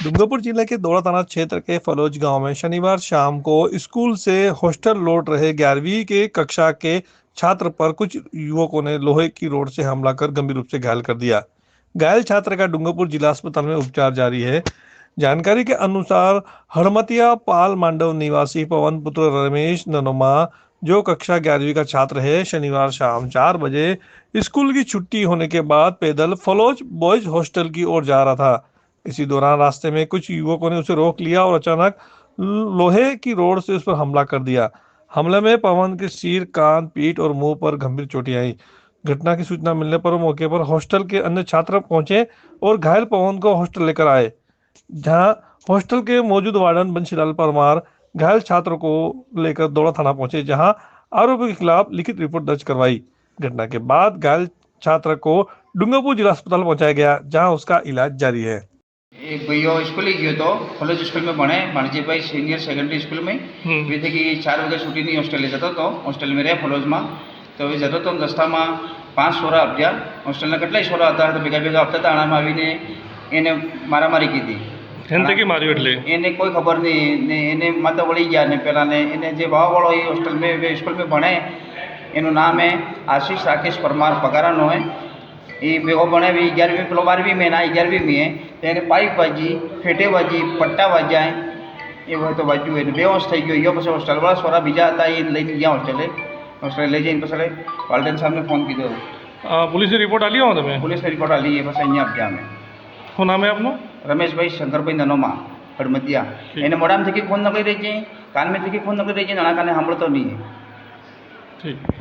डूंगरपुर जिले के दौड़ा थाना क्षेत्र के फलोज गांव में शनिवार शाम को स्कूल से हॉस्टल लौट रहे 11वीं के कक्षा के छात्र पर कुछ युवकों ने लोहे की रॉड से हमला कर गंभीर रूप से घायल कर दिया। घायल छात्र का डूंगरपुर जिला अस्पताल में उपचार जारी है। जानकारी के अनुसार हड़मतिया पाल मांडव निवासी पवन पुत्र रमेश ननोमा, जो कक्षा 11वीं का छात्र है, शनिवार शाम 4 बजे स्कूल की छुट्टी होने के बाद पैदल फलोज बॉयज हॉस्टल की ओर जा रहा था। इसी दौरान रास्ते में कुछ युवकों ने उसे रोक लिया और अचानक लोहे की रोड से उस पर हमला कर दिया। हमले में पवन के सिर, कान, पीठ और मुंह पर गंभीर चोटें आई। घटना की सूचना मिलने पर मौके पर हॉस्टल के अन्य छात्र पहुंचे और घायल पवन को हॉस्टल लेकर आए, जहां हॉस्टल के मौजूद वार्डन बंशीलाल परमार घायल छात्र को लेकर दौड़ा थाना पहुंचे, जहां आरोपी के खिलाफ लिखित रिपोर्ट दर्ज करवाई। घटना के बाद घायल छात्र को डूंगरपुर जिला अस्पताल पहुंचाया गया, जहां उसका इलाज जारी है। एक भाई स्कूल गयो तो कॉलेज स्कूल में भणे भाणजी भाई सीनियर सेकेंडरी स्कूल में भी थे कि 4 वागे छुट्टी नहीं हॉस्टेल जतो तो हॉस्टेल में रहे फलोज में तो जतो तो रस्ता में 5 छोरा आपजा हॉस्टेल में કેટલાય छोरा હતા तो ભેગા ભેગા આપતા હતા આણામાં આવીને એને મારામારી કીધી की मारी એટલે એને કોઈ ખબર નહીં ને એને માતા વળી ગયા ને પેલા ને એને જે ભાવવાળો એ હોસ્ટેલ में स्कूल में ભણે એનું નામ है आशीष राकेश परमार पगाराનો है। ये बेगो बने भी 11वीं पेलो 12वीं में ना 11वीं में है तो पाइप बाजी फेटे बाजी पट्टा बाजाए ये वो तो बाजू है बेहोश थी गयो। पीछे होस्टेल वाला छोरा बीजा था ये लई गया होस्टेल ले जाए पीछे वार्डन साहब ने फोन कीधो। पुलिस ने रिपोर्ट आली हो તમે? पुलिस ने रिपोर्ट आली है बस अँ आप में। શું નામ है આપનું? रमेश भाई शंकर भाई ननोमा हड़मतिया। એને મોઢામાં થકી ફોન ન કરી રહી છે, કાનમાં થકી ફોન ન કરી રહી છે, નાના કાને સાંભળતો નહીં. ठीक।